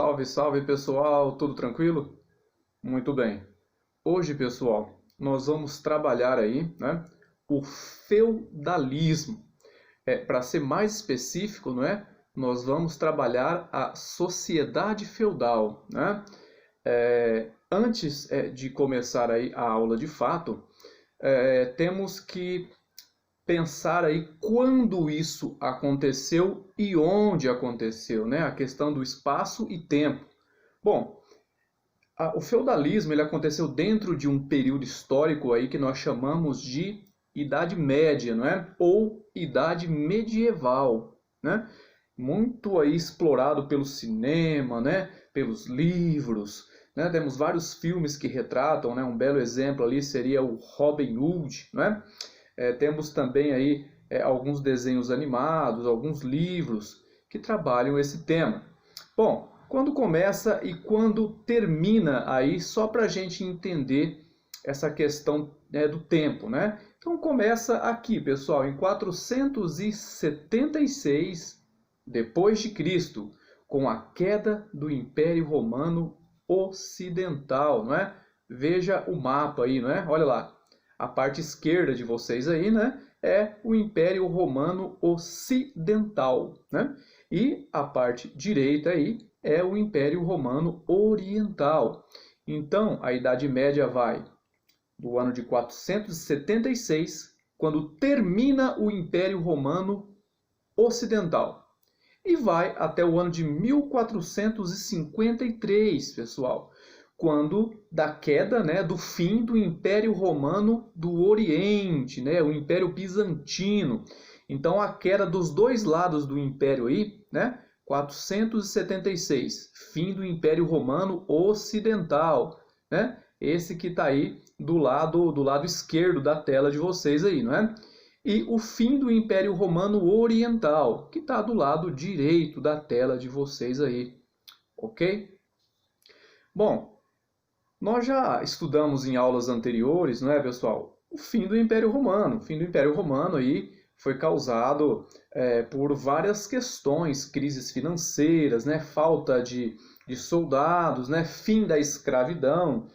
Salve, salve pessoal, tudo tranquilo? Muito bem. Hoje, pessoal, nós vamos trabalhar aí, né, o feudalismo. Para ser mais específico, não é? Nós vamos trabalhar a sociedade feudal, né? Antes de começar aí a aula de fato, temos que pensar aí quando isso aconteceu e onde aconteceu, né? A questão do espaço e tempo. Bom, o feudalismo ele aconteceu dentro de um período histórico aí que nós chamamos de Idade Média, não é? Ou Idade Medieval, né? Muito aí explorado pelo cinema, né? Pelos livros, né? Temos vários filmes que retratam, né? Um belo exemplo ali seria o Robin Hood, né? Temos também aí alguns desenhos animados, alguns livros que trabalham esse tema. Bom, quando começa e quando termina aí, só para a gente entender essa questão do tempo, né? Então começa aqui, pessoal, em 476 depois de Cristo, com a queda do Império Romano Ocidental, não é? Veja o mapa aí, não é? Olha lá, a parte esquerda de vocês aí, né? É o Império Romano Ocidental, né? E a parte direita aí é o Império Romano Oriental. Então, a Idade Média vai do ano de 476, quando termina o Império Romano Ocidental, e vai até o ano de 1453, pessoal, quando da queda, né, do fim do Império Romano do Oriente, né, o Império Bizantino. Então, a queda dos dois lados do Império aí, né, 476, fim do Império Romano Ocidental, né? Esse que está aí do lado esquerdo da tela de vocês aí, não é? E o fim do Império Romano Oriental, que está do lado direito da tela de vocês aí, ok? Bom, nós já estudamos em aulas anteriores, não é, pessoal? O fim do Império Romano. O fim do Império Romano aí foi causado por várias questões, crises financeiras, né? Falta de soldados, né? Fim da escravidão.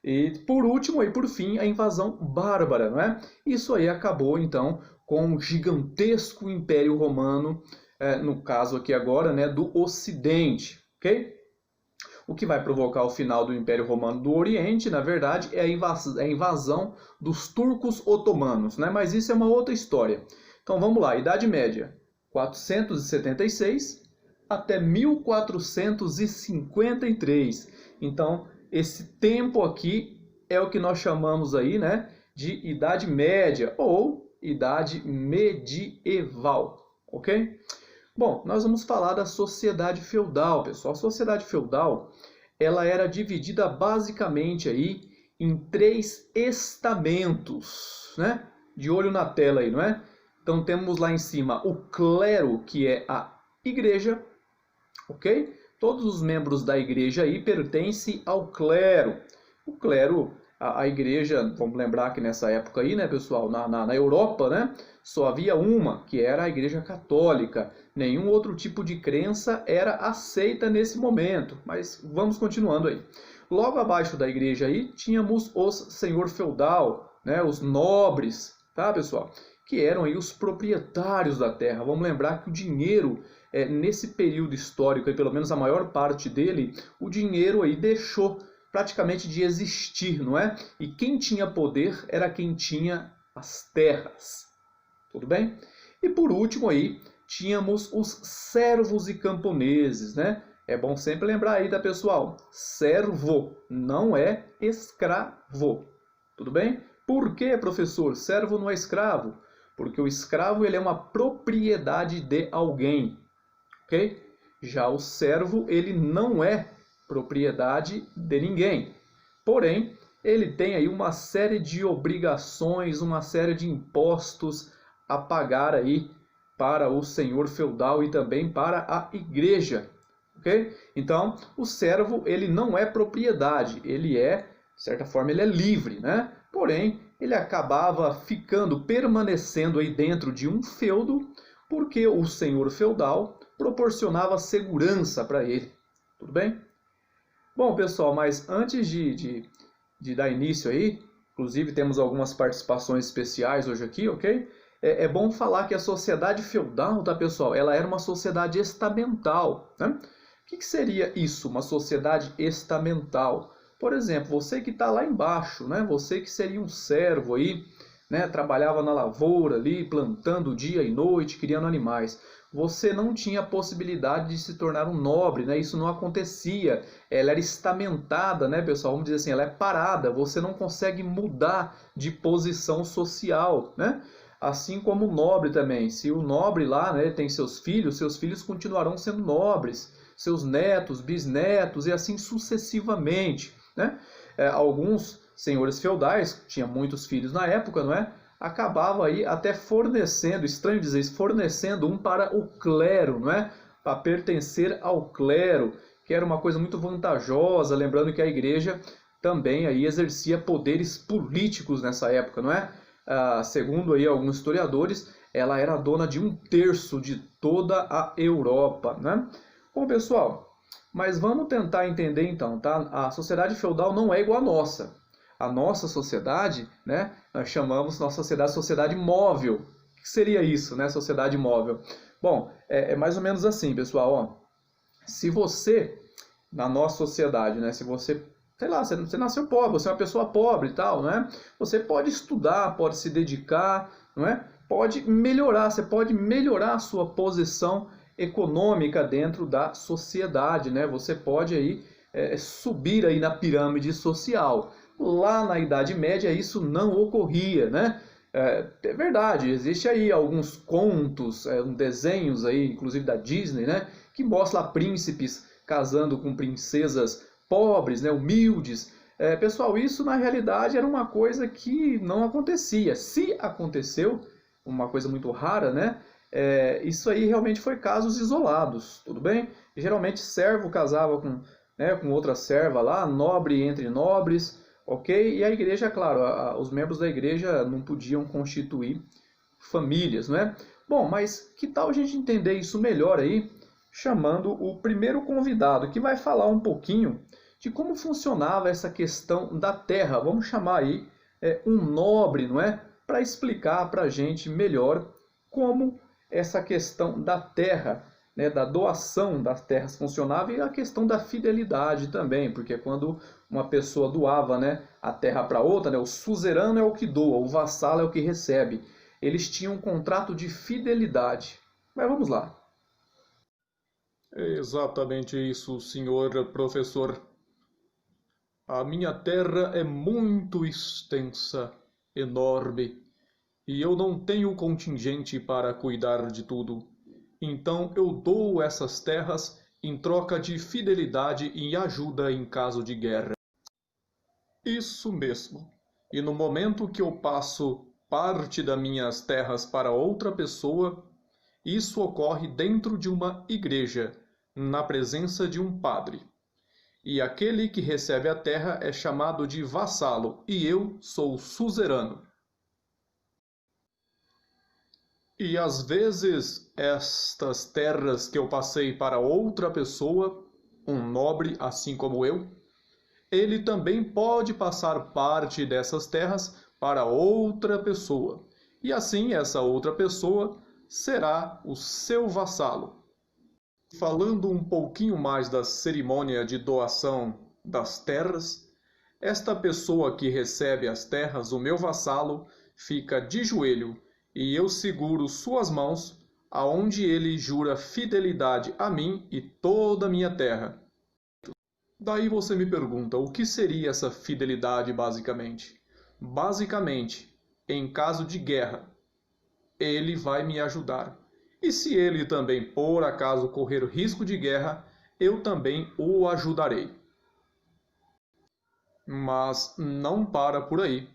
E por último, aí, por fim, a invasão bárbara, não é? Isso aí acabou, então, com um gigantesco Império Romano, no caso aqui agora, né, do Ocidente, ok? O que vai provocar o final do Império Romano do Oriente, na verdade, é a invasão dos turcos otomanos, né? Mas isso é uma outra história. Então vamos lá, Idade Média, 476 até 1453. Então, esse tempo aqui é o que nós chamamos aí, né, de Idade Média ou Idade Medieval, ok? Bom, nós vamos falar da sociedade feudal, pessoal. A sociedade feudal, ela era dividida basicamente aí em 3 estamentos, né? De olho na tela aí, não é? Então temos lá em cima o clero, que é a igreja, ok? Todos os membros da igreja aí pertencem ao clero. O clero, a igreja, vamos lembrar que nessa época aí, né, pessoal, na Europa, né, só havia uma, que era a igreja católica. Nenhum outro tipo de crença era aceita nesse momento. Mas vamos continuando aí. Logo abaixo da igreja aí, tínhamos os senhor feudal, né, os nobres, tá, pessoal? Que eram aí os proprietários da terra. Vamos lembrar que o dinheiro, nesse período histórico, aí, pelo menos a maior parte dele, o dinheiro aí deixou praticamente de existir, não é? E quem tinha poder era quem tinha as terras. Tudo bem? E por último aí, tínhamos os servos e camponeses, né? É bom sempre lembrar aí, tá, pessoal? Servo não é escravo. Tudo bem? Por que, professor? Servo não é escravo? Porque o escravo ele é uma propriedade de alguém, ok? Já o servo ele não é propriedade de ninguém. Porém, ele tem aí uma série de obrigações, uma série de impostos a pagar aí para o senhor feudal e também para a igreja, ok? Então, o servo ele não é propriedade, ele é, de certa forma, ele é livre, né? Porém, ele acabava permanecendo aí dentro de um feudo, porque o senhor feudal proporcionava segurança para ele. Tudo bem? Bom, pessoal, mas antes de dar início aí, inclusive temos algumas participações especiais hoje aqui, ok? É bom falar que a sociedade feudal, tá, pessoal? Ela era uma sociedade estamental, né? O que seria isso, uma sociedade estamental? Por exemplo, você que está lá embaixo, né? Você que seria um servo aí, né? Trabalhava na lavoura ali, plantando dia e noite, criando animais. Você não tinha a possibilidade de se tornar um nobre, né? Isso não acontecia. Ela era estamentada, né, pessoal? Vamos dizer assim, ela é parada. Você não consegue mudar de posição social, né? Assim como o nobre também. Se o nobre lá, né, tem seus filhos continuarão sendo nobres. Seus netos, bisnetos e assim sucessivamente, né? Alguns senhores feudais, tinha muitos filhos na época, não é? Acabava aí até fornecendo, estranho dizer isso, fornecendo um para o clero, não é? Para pertencer ao clero, que era uma coisa muito vantajosa, lembrando que a igreja também aí exercia poderes políticos nessa época, não é? Segundo aí alguns historiadores, ela era dona de 1/3 de toda a Europa, né? Bom, pessoal, mas vamos tentar entender então, tá? A sociedade feudal não é igual à nossa. A nossa sociedade, né, nós chamamos nossa sociedade móvel. O que seria isso, né, sociedade móvel? Bom, é mais ou menos assim, pessoal. Ó, se você, na nossa sociedade, né, se você, sei lá, você nasceu pobre, você é uma pessoa pobre e tal, né? Você pode estudar, pode se dedicar, não é? Pode melhorar, você pode melhorar a sua posição econômica dentro da sociedade, né? Você pode aí subir aí na pirâmide social. Lá na Idade Média isso não ocorria, né? É verdade, existe aí alguns contos, desenhos aí, inclusive da Disney, né? Que mostra lá príncipes casando com princesas pobres, né? Humildes. Pessoal, isso na realidade era uma coisa que não acontecia. Se aconteceu, uma coisa muito rara, né? Isso aí realmente foi casos isolados, tudo bem? Geralmente servo casava com, né, com outra serva lá, nobre entre nobres, ok? E a igreja, claro, os membros da igreja não podiam constituir famílias, não é? Bom, mas que tal a gente entender isso melhor aí, chamando o primeiro convidado, que vai falar um pouquinho de como funcionava essa questão da terra. Vamos chamar aí um nobre, não é? Para explicar para a gente melhor como essa questão da terra, né, da doação das terras funcionava e a questão da fidelidade também, porque quando uma pessoa doava, né, a terra para outra, né, o suzerano é o que doa, o vassalo é o que recebe. Eles tinham um contrato de fidelidade. Mas vamos lá. É exatamente isso, senhor professor. A minha terra é muito extensa, enorme, e eu não tenho contingente para cuidar de tudo. Então eu dou essas terras em troca de fidelidade e ajuda em caso de guerra. Isso mesmo. E no momento que eu passo parte das minhas terras para outra pessoa, isso ocorre dentro de uma igreja, na presença de um padre. E aquele que recebe a terra é chamado de vassalo, e eu sou suzerano. E às vezes estas terras que eu passei para outra pessoa, um nobre assim como eu, ele também pode passar parte dessas terras para outra pessoa. E assim essa outra pessoa será o seu vassalo. Falando um pouquinho mais da cerimônia de doação das terras, esta pessoa que recebe as terras, o meu vassalo, fica de joelho e eu seguro suas mãos, aonde ele jura fidelidade a mim e toda a minha terra. Daí você me pergunta, o que seria essa fidelidade basicamente? Basicamente, em caso de guerra, ele vai me ajudar. E se ele também, por acaso, correr risco de guerra, eu também o ajudarei. Mas não para por aí.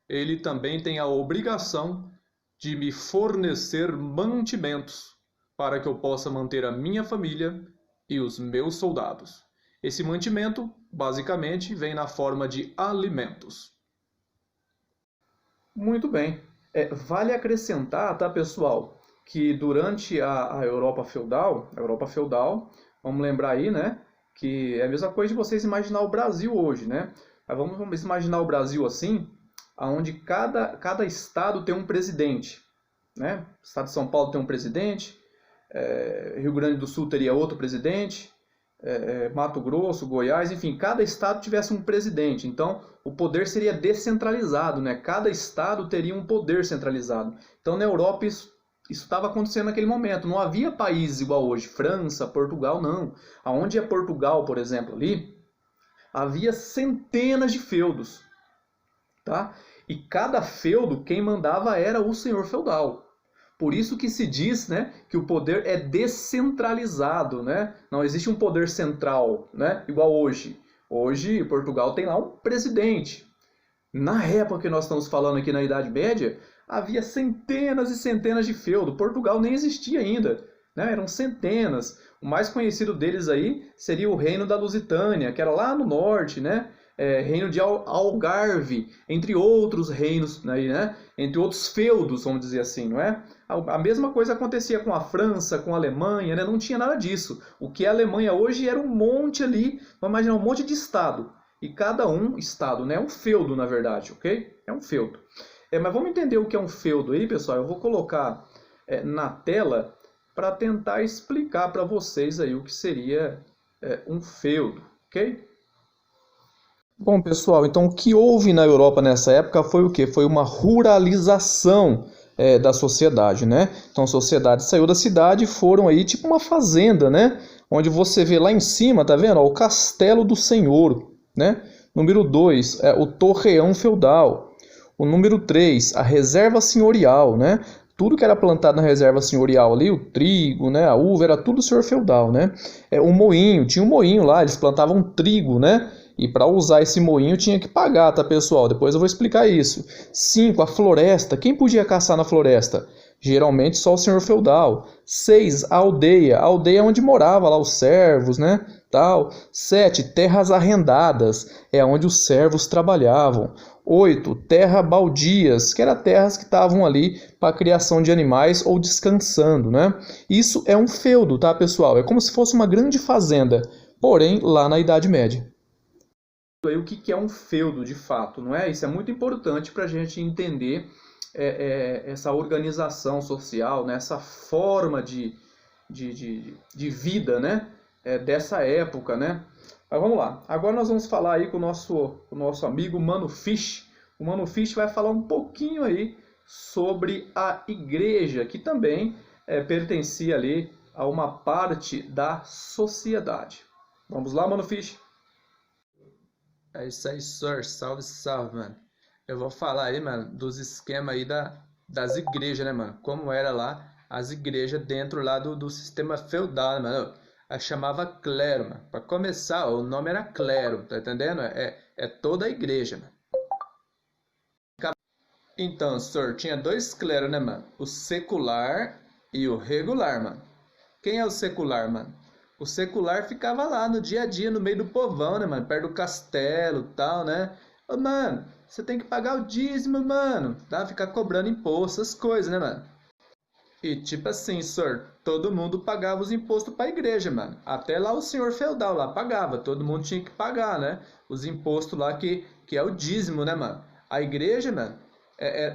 Ele também tem a obrigação de me fornecer mantimentos para que eu possa manter a minha família e os meus soldados. Esse mantimento, basicamente, vem na forma de alimentos. Muito bem. Vale acrescentar, tá, pessoal, que durante a Europa feudal, vamos lembrar aí, né? que é a mesma coisa de vocês imaginar o Brasil hoje, né? Mas vamos imaginar o Brasil assim, onde cada estado tem um presidente, né? O estado de São Paulo tem um presidente, Rio Grande do Sul teria outro presidente, Mato Grosso, Goiás, enfim, cada estado tivesse um presidente. Então, o poder seria descentralizado, né? Cada estado teria um poder centralizado. Então, na Europa, isso estava acontecendo naquele momento. Não havia países igual hoje, França, Portugal, não. Aonde é Portugal, por exemplo, ali, havia centenas de feudos, tá? E cada feudo, quem mandava era o senhor feudal. Por isso que se diz, né, que o poder é descentralizado, né? Não existe um poder central, né, igual hoje. Hoje, Portugal tem lá um presidente. Na época que nós estamos falando aqui na Idade Média, havia centenas e centenas de feudos. Portugal nem existia ainda, né? Eram centenas. O mais conhecido deles aí seria o Reino da Lusitânia, que era lá no norte, né? Reino de Algarve, entre outros reinos, né? Entre outros feudos, vamos dizer assim, não é? A mesma coisa acontecia com a França, com a Alemanha, né? Não tinha nada disso. O que é a Alemanha hoje era um monte ali, vamos imaginar, um monte de estado. E cada estado, né? É um feudo, na verdade, ok? É um feudo. Mas vamos entender o que é um feudo aí, pessoal. Eu vou colocar na tela para tentar explicar para vocês aí o que seria um feudo, ok? Bom, pessoal, então o que houve na Europa nessa época foi o quê? Foi uma ruralização da sociedade, né? Então a sociedade saiu da cidade e foram aí tipo uma fazenda, né? Onde você vê lá em cima, tá vendo? O Castelo do Senhor, né? Número 2, o Torreão Feudal. O número 3, a Reserva Senhorial, né? Tudo que era plantado na reserva senhorial ali, o trigo, né, a uva, era tudo senhor feudal, né? O moinho, tinha um moinho lá, eles plantavam trigo, né? E para usar esse moinho tinha que pagar, tá, pessoal? Depois eu vou explicar isso. 5, a floresta. Quem podia caçar na floresta? Geralmente só o senhor feudal. 6, a aldeia. A aldeia é onde morava lá os servos, né? Tal. 7, terras arrendadas. É onde os servos trabalhavam. 8, terra baldias, que eram terras que estavam ali para a criação de animais ou descansando, né? Isso é um feudo, tá, pessoal? É como se fosse uma grande fazenda, porém lá na Idade Média. Aí o que é um feudo de fato, não é? Isso é muito importante para a gente entender essa organização social, né? Essa forma de vida, né? Dessa época, né? Mas vamos lá. Agora nós vamos falar aí com o nosso amigo Mano Fish. O Mano Fish vai falar um pouquinho aí sobre a igreja, que também pertencia ali a uma parte da sociedade. Vamos lá, Mano Fish? É isso aí, sir. Salve, salve, mano. Eu vou falar aí, mano, dos esquemas aí das igrejas, né, mano? Como era lá as igrejas dentro lá do sistema feudal, né, mano? A chamava clero, mano. Pra começar, o nome era clero, tá entendendo? É toda a igreja, mano. Então, sir, tinha dois cleros, né, mano? O secular e o regular, mano. Quem é o secular, mano? O secular ficava lá no dia a dia, no meio do povão, né, mano? Perto do castelo e tal, né? Ô, mano, você tem que pagar o dízimo, mano. Tá? Ficar cobrando imposto, essas coisas, né, mano? E tipo assim, senhor, todo mundo pagava os impostos pra igreja, mano. Até lá o senhor feudal lá pagava. Todo mundo tinha que pagar, né? Os impostos lá que é o dízimo, né, mano? A igreja, mano,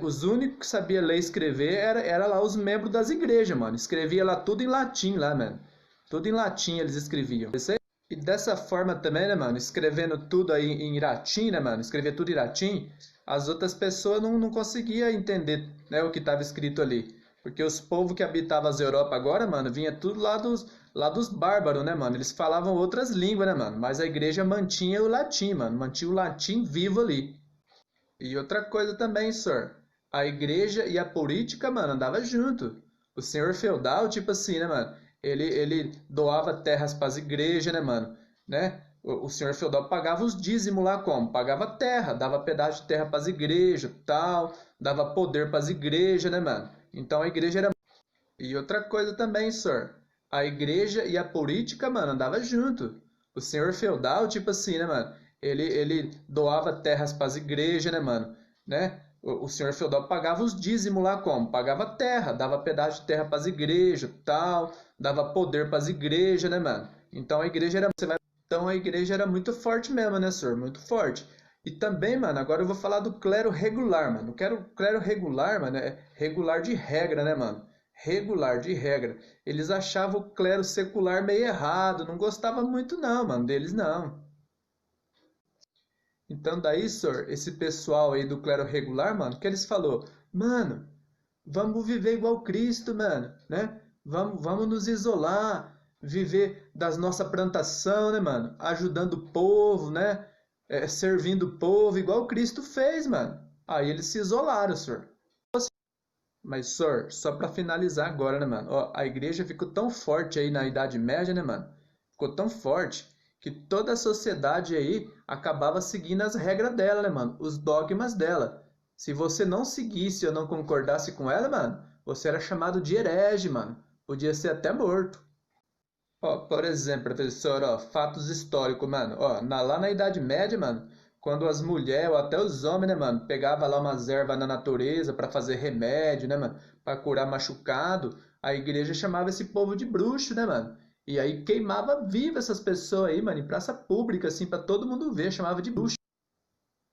os únicos que sabia ler e escrever era lá os membros das igrejas, mano. Escrevia lá tudo em latim lá, mano. Tudo em latim eles escreviam. E dessa forma também, né, mano? Escrevendo tudo aí em latim, né, mano? Escrevia tudo em latim. As outras pessoas não conseguiam entender, né, o que estava escrito ali. Porque os povos que habitavam as Europa agora, mano, vinha tudo lá dos bárbaros, né, mano? Eles falavam outras línguas, né, mano? Mas a igreja mantinha o latim, mano. Mantinha o latim vivo ali. E outra coisa também, senhor. A igreja e a política, mano, andava junto. O senhor feudal, tipo assim, né, mano? Ele doava terras para as igrejas, né, mano? Né? O senhor feudal pagava os dízimos lá como? Pagava terra, dava pedaço de terra para as igrejas, tal, dava poder para as igrejas, né, mano? Então a igreja era... E outra coisa também, senhor. A igreja e a política, mano, andava junto. O senhor feudal, tipo assim, né, mano? Ele doava terras para as igrejas, né, mano? Né? O senhor feudal pagava os dízimos lá como? Pagava terra, dava pedaço de terra para as igrejas, tal, dava poder para as igrejas, né, mano? Então a igreja era... Então a igreja era muito forte mesmo, né, senhor? Muito forte. E também, mano, agora eu vou falar do clero regular, mano. Clero regular, mano, é regular de regra, né, mano? Regular de regra. Eles achavam o clero secular meio errado, não gostava muito não, mano, deles não. Então daí, senhor, esse pessoal aí do clero regular, mano, que eles falou, mano, vamos viver igual Cristo, mano, né? Vamos nos isolar, viver das nossa plantação, né, mano? Ajudando o povo, né? Servindo o povo, igual Cristo fez, mano. Aí eles se isolaram, senhor. Mas, senhor, só pra finalizar agora, né, mano? Ó, a igreja ficou tão forte aí na Idade Média, né, mano? Ficou tão forte que toda a sociedade aí acabava seguindo as regras dela, né, mano? Os dogmas dela. Se você não seguisse ou não concordasse com ela, mano, você era chamado de herege, mano. Podia ser até morto. Ó, por exemplo, professor, ó, fatos históricos, mano. Ó, lá na Idade Média, mano, quando as mulheres ou até os homens, né, mano, pegava lá umas ervas na natureza para fazer remédio, né, mano, para curar machucado, a igreja chamava esse povo de bruxo, né, mano? E aí queimava viva essas pessoas aí, mano, em praça pública, assim, para todo mundo ver, chamava de bruxo.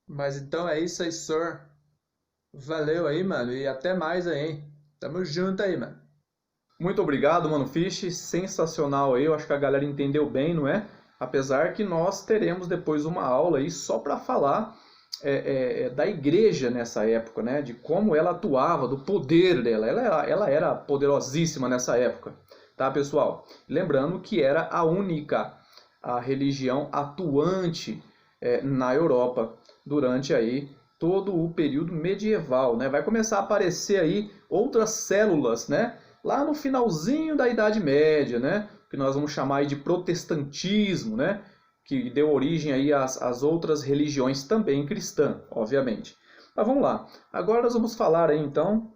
Mas então é isso aí, senhor. Valeu aí, mano, e até mais aí, hein? Tamo junto aí, mano. Muito obrigado, Mano Fish. Sensacional aí. Eu acho que a galera entendeu bem, não é? Apesar que nós teremos depois uma aula aí só para falar da igreja nessa época, né? De como ela atuava, do poder dela. Ela era poderosíssima nessa época, tá, pessoal? Lembrando que era a religião atuante na Europa durante aí todo o período medieval, né? Vai começar a aparecer aí outras células, né? Lá no finalzinho da Idade Média, né? Que nós vamos chamar aí de protestantismo, né? Que deu origem aí às outras religiões também cristãs, obviamente. Mas vamos lá. Agora nós vamos falar aí então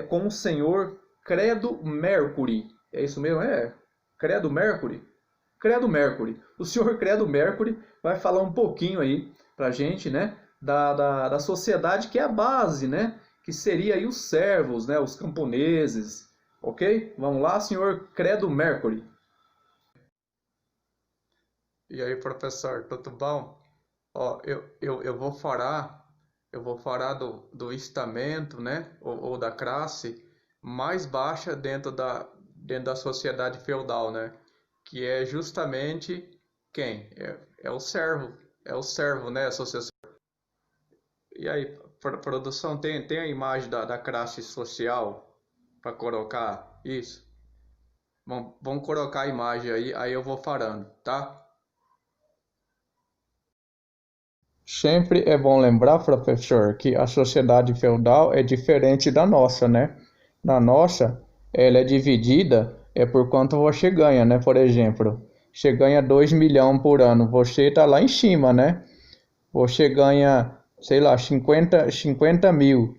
com o senhor Credo Mercury. É isso mesmo? Credo Mercury? Credo Mercury. O senhor Credo Mercury vai falar um pouquinho aí pra gente, né? Da sociedade que é a base, né? Que seria aí os servos, né? Os camponeses. Ok? Vamos lá, senhor Credo Mercury. E aí, professor, tudo bom? Ó, eu vou falar do estamento, né? Ou da classe mais baixa dentro da sociedade feudal, né? Que é justamente quem? É o servo. É o servo, né? Associação. E aí, produção, tem a imagem da classe social para colocar isso? Bom, vamos colocar a imagem aí eu vou falando, tá? Sempre é bom lembrar, professor, que a sociedade feudal é diferente da nossa, né? Na nossa, ela é dividida por quanto você ganha, né? Por exemplo, você ganha 2 milhões por ano, você tá lá em cima, né? Você ganha, sei lá, 50 mil,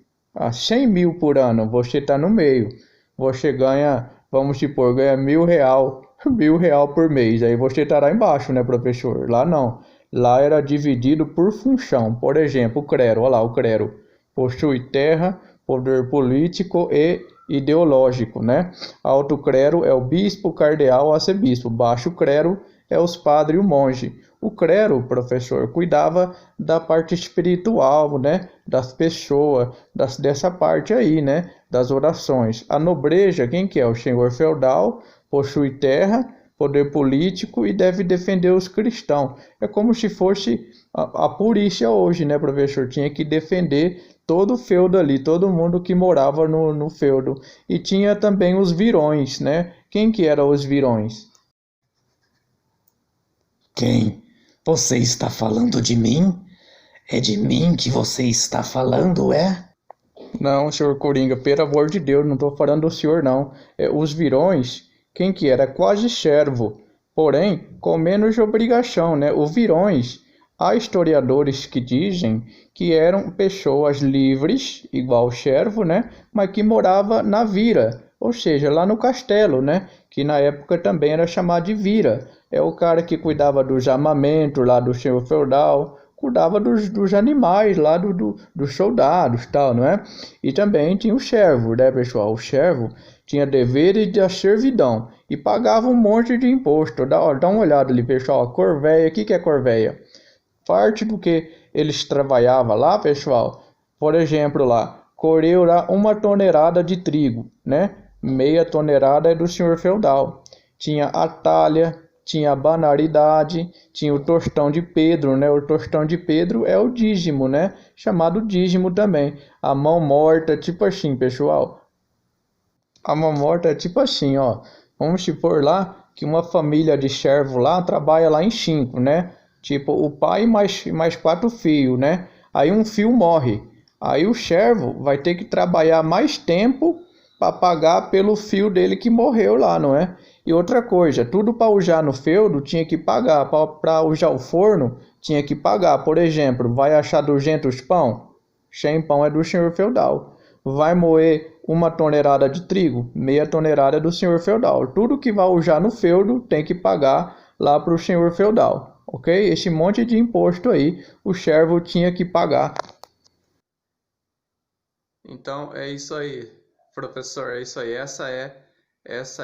100 mil por ano, você tá no meio. Você ganha, vamos supor, ganha R$ 1.000 por mês, aí você tá lá embaixo, né, professor? Lá não. Lá era dividido por função. Por exemplo, o clero, olha lá, o clero possui terra, poder político e ideológico, né? Alto clero é o bispo, cardeal, arcebispo. Baixo clero é os padres e o monge. O clero, professor, cuidava da parte espiritual, né? Das pessoas, dessa parte aí, né? Das orações. A nobreza, quem que é? O senhor feudal, possui terra, poder político e deve defender os cristãos. É como se fosse a polícia hoje, né, professor? Tinha que defender todo o feudo ali, todo mundo que morava no feudo. E tinha também os virões, né? Quem que eram os virões? Quem? Você está falando de mim? É de mim que você está falando, é? Não, senhor Coringa, pelo amor de Deus, não estou falando do senhor, não. Os virões, quem que era? Quase servo, porém com menos obrigação, né? Os virões, há historiadores que dizem que eram pessoas livres, igual o servo, né? Mas que morava na vira, ou seja, lá no castelo, né? Que na época também era chamado de vira. É o cara que cuidava dos armamentos lá do senhor feudal, cuidava dos animais lá dos soldados, tal, não é? E também tinha o servo, né, pessoal? O servo tinha deveres da servidão e pagava um monte de imposto. Dá uma olhada ali, pessoal. A corveia, o que é corveia? Parte do que eles trabalhavam lá, pessoal. Por exemplo, lá, colheu lá 1 tonelada de trigo, né? Meia tonelada é do senhor feudal. Tinha a talha, tinha a banaridade, tinha o tostão de Pedro, né? O tostão de Pedro é o dízimo, né? Chamado dízimo também. A mão morta, tipo assim, pessoal. A mão morta é tipo assim, ó. Vamos supor lá que uma família de servo lá trabalha lá em 5, né? Tipo, o pai mais 4 filhos, né? Aí um filho morre. Aí o servo vai ter que trabalhar mais tempo para pagar pelo filho dele que morreu lá, não é? E outra coisa, tudo para usar no feudo tinha que pagar. Para usar o forno tinha que pagar. Por exemplo, vai achar 200 pão? 100 pão é do senhor feudal. Vai moer 1 tonelada de trigo? Meia tonelada do senhor feudal. Tudo que vai usar no feudo tem que pagar lá para o senhor feudal. Ok? Esse monte de imposto aí o servo tinha que pagar. Então é isso aí, professor, é isso aí. Essa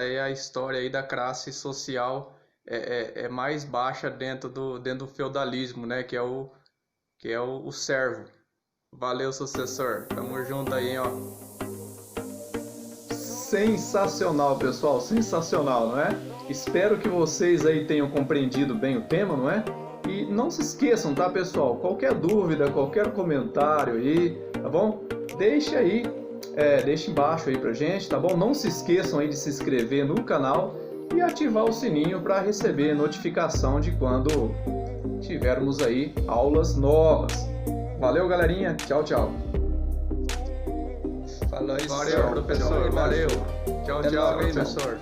é a história aí da classe social mais baixa dentro do feudalismo, né? Que é o servo. Valeu, sucessor. Tamo junto aí, hein, ó. Sensacional, pessoal, sensacional, não é? Espero que vocês aí tenham compreendido bem o tema, não é? E não se esqueçam, tá, pessoal? Qualquer dúvida, qualquer comentário aí, tá bom? Deixa aí, deixa embaixo aí pra gente, tá bom? Não se esqueçam aí de se inscrever no canal e ativar o sininho para receber notificação de quando tivermos aí aulas novas. Valeu, galerinha. Tchau, tchau. Falou aí, professor. Valeu. Tchau, tchau, professor.